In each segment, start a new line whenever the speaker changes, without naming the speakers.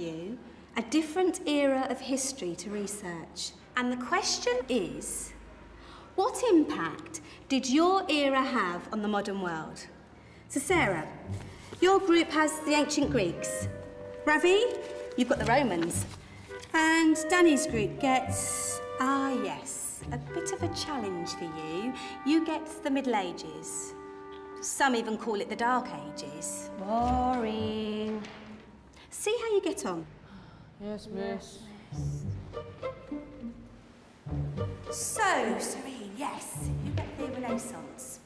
you a different era of history to research. And the question is, what impact did your era have on the modern world? So Sarah, your group has the ancient Greeks. Ravi, you've got the Romans. And Danny's group gets, yes, a bit of a challenge for you. You get the Middle Ages. Some even call it the Dark Ages.
Boring.
See how you get on.
Yes, miss.
So, Serene, yes, you get the Renaissance.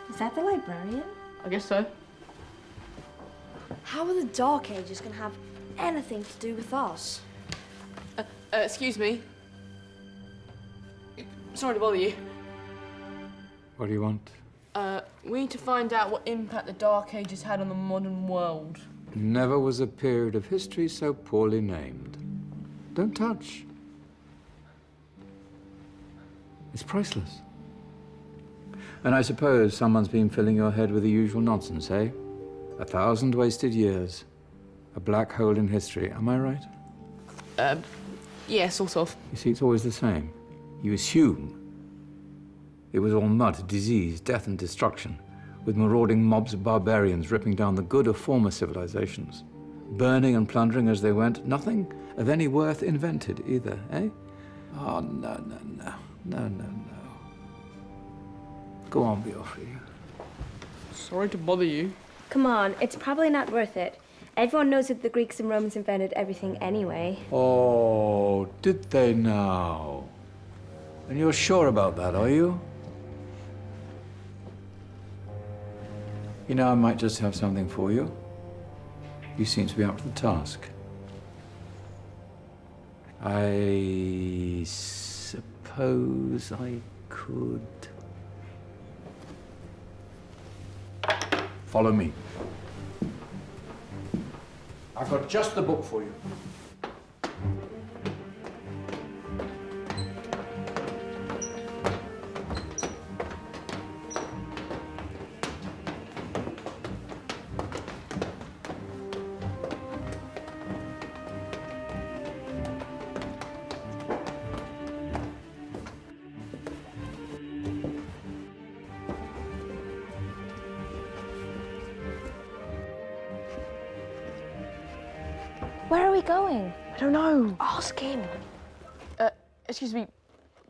Is that the librarian?
I guess so.
How are the Dark Ages going to have anything to do with us?
Excuse me. Sorry to bother you.
What do you want?
We need to find out what impact the Dark Ages had on the modern world.
Never was a period of history so poorly named. Don't touch. It's priceless. And I suppose someone's been filling your head with the usual nonsense, eh? 1,000 wasted years. A black hole in history, am I right?
Yeah, sort of.
You see, it's always the same. You assume it was all mud, disease, death and destruction, with marauding mobs of barbarians ripping down the good of former civilizations, burning and plundering as they went, nothing of any worth invented either, eh? Oh, no. Go on, be off with you.
Sorry to bother you.
Come on, it's probably not worth it. Everyone knows that the Greeks and Romans invented everything anyway.
Oh, did they now? And you're sure about that, are you? You know, I might just have something for you. You seem to be up to the task. I suppose I could... Follow me. I've got just the book for you.
Where are we going?
I don't know.
Ask him.
Excuse me,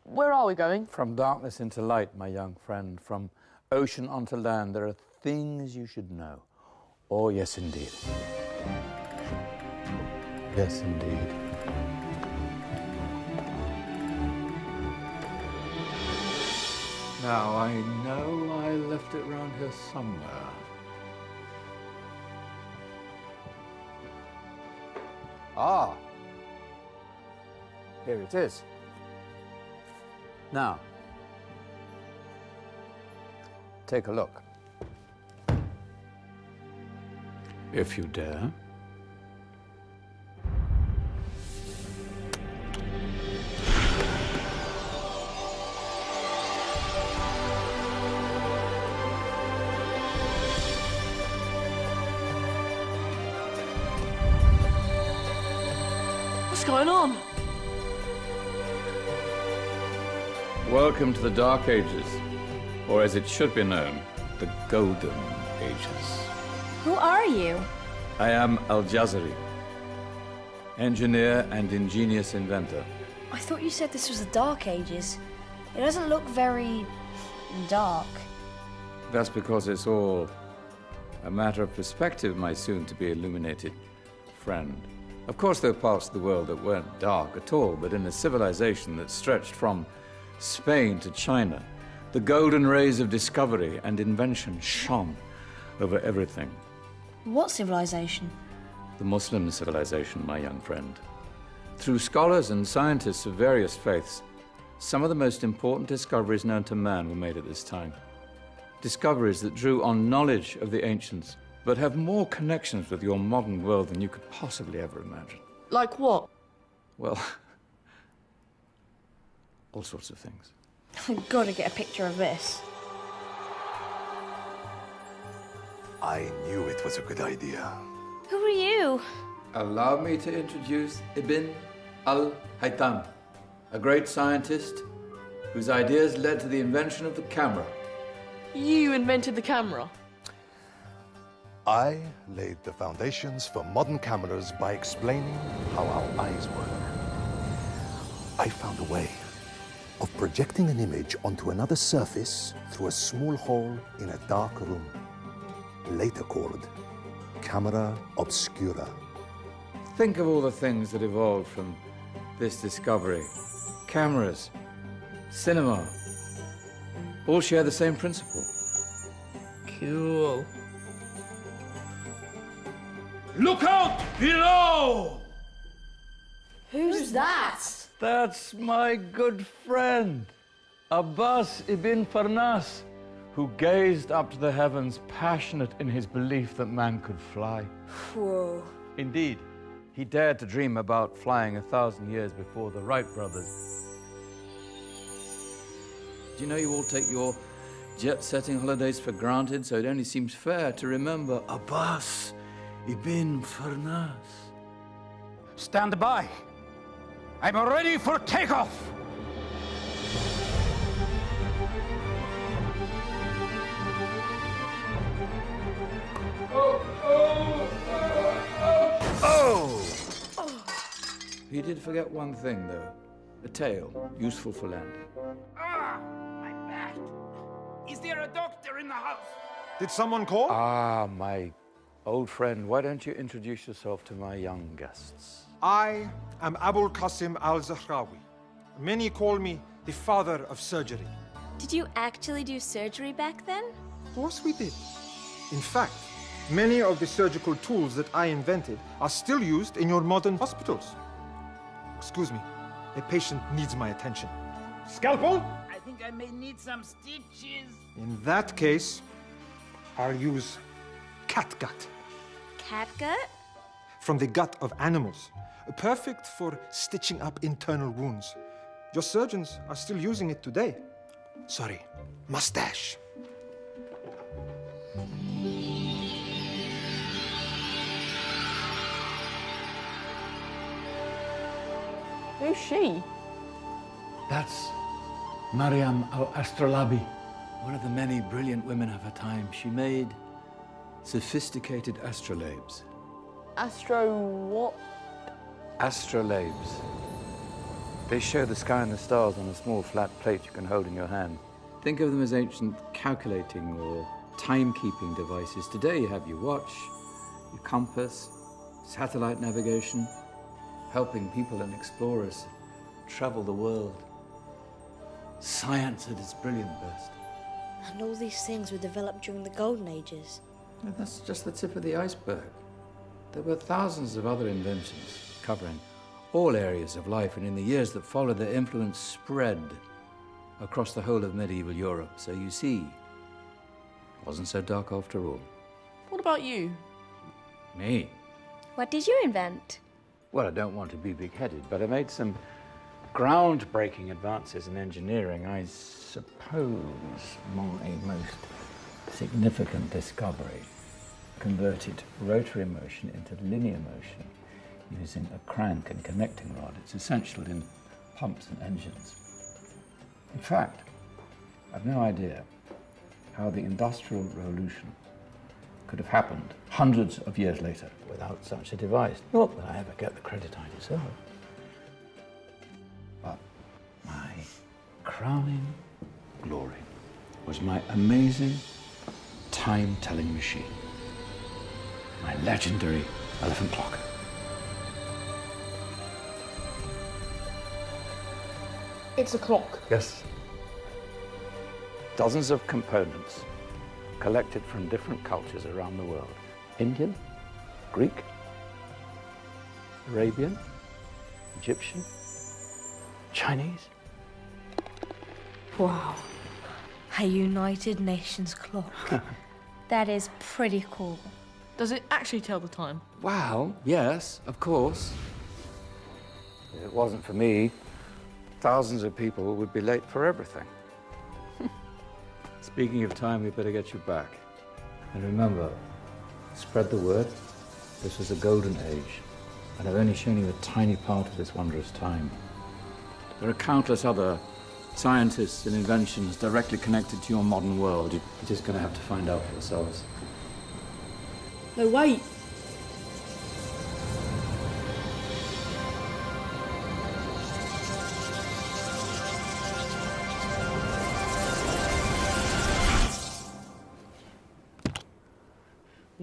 where are we going?
From darkness into light, my young friend. From ocean onto land, there are things you should know. Oh, yes, indeed. Yes, indeed. Now, I know I left it round here somewhere. Ah, here it is. Now, take a look. If you dare.
What's going on?
Welcome to the Dark Ages, or as it should be known, the Golden Ages.
Who are you?
I am Al-Jazari, engineer and ingenious inventor.
I thought you said this was the Dark Ages. It doesn't look very dark.
That's because it's all a matter of perspective, my soon-to-be illuminated friend. Of course, there are parts of the world that weren't dark at all, but in a civilization that stretched from Spain to China, the golden rays of discovery and invention shone over everything.
What civilization?
The Muslim civilization, my young friend. Through scholars and scientists of various faiths, some of the most important discoveries known to man were made at this time. Discoveries that drew on knowledge of the ancients, but have more connections with your modern world than you could possibly ever imagine.
Like what?
Well, all sorts of things.
I've got to get a picture of this.
I knew it was a good idea.
Who are you?
Allow me to introduce Ibn al-Haytham, a great scientist whose ideas led to the invention of the camera.
You invented the camera.
I laid the foundations for modern cameras by explaining how our eyes work. I found a way of projecting an image onto another surface through a small hole in a dark room, later called camera obscura.
Think of all the things that evolved from this discovery. Cameras, cinema, all share the same principle.
Cool.
Look out below!
Who's that?
That's my good friend, Abbas ibn Farnas, who gazed up to the heavens, passionate in his belief that man could fly.
Whoa.
Indeed, he dared to dream about flying 1,000 years before the Wright brothers. Do you know you all take your jet-setting holidays for granted, so it only seems fair to remember Abbas ibn Farnas?
Stand by. I'm ready for takeoff.
You did forget one thing, though. A tail, useful for landing.
Ah, my back. Is there a doctor in the house?
Did someone call?
Ah, my old friend, why don't you introduce yourself to my young guests?
I am Abul Qasim al-Zahrawi. Many call me the father of surgery.
Did you actually do surgery back then?
Of course we did. In fact, many of the surgical tools that I invented are still used in your modern hospitals. Excuse me, a patient needs my attention. Scalpel?
I think I may need some stitches.
In that case, I'll use catgut
Catgut?
from the gut of animals. Perfect for stitching up internal wounds. Your surgeons are still using it today. Sorry, mustache.
Who's she?
That's Maryam al-Astrolabi.
One of the many brilliant women of her time, she made sophisticated astrolabes.
Astro what?
Astrolabes. They show the sky and the stars on a small flat plate you can hold in your hand. Think of them as ancient calculating or timekeeping devices. Today you have your watch, your compass, satellite navigation, helping people and explorers travel the world. Science at its brilliant best.
And all these things were developed during the Golden Ages.
And that's just the tip of the iceberg. There were thousands of other inventions covering all areas of life, and in the years that followed, their influence spread across the whole of medieval Europe. So you see, it wasn't so dark after all.
What about you?
Me?
What did you invent?
Well, I don't want to be big-headed, but I made some groundbreaking advances in engineering. I suppose my most significant discovery converted rotary motion into linear motion using a crank and connecting rod. It's essential in pumps and engines. In fact, I've no idea how the Industrial Revolution could have happened hundreds of years later without such a device. Not that I ever get the credit I deserve. But my crowning glory was my amazing time-telling machine, my legendary elephant clock.
It's a clock.
Yes. Dozens of components collected from different cultures around the world. Indian, Greek, Arabian, Egyptian, Chinese.
Wow. A United Nations clock.
That is pretty cool.
Does it actually tell the time?
Well, yes, of course. If it wasn't for me, thousands of people would be late for everything. Speaking of time, we better get you back. And remember, Spread the word. This was a golden age, and I've only shown you a tiny part of this wondrous time. There are countless other scientists and inventions directly connected to your modern world. You're just going to have to find out for yourselves.
No, wait.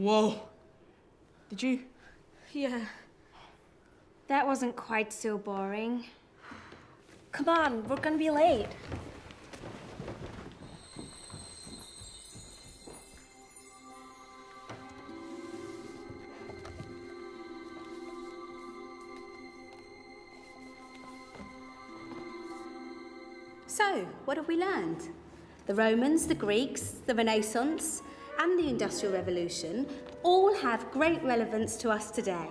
Whoa. Did you?
Yeah. That wasn't quite so boring. Come on, we're gonna be late.
So, what have we learned? The Romans, the Greeks, the Renaissance, and the Industrial Revolution all have great relevance to us today.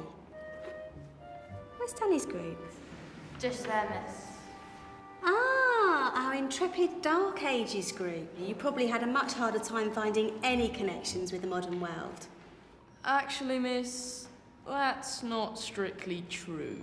Where's Danny's group?
Just there, miss.
Ah, our intrepid Dark Ages group. You probably had a much harder time finding any connections with the modern world.
Actually, miss, that's not strictly true.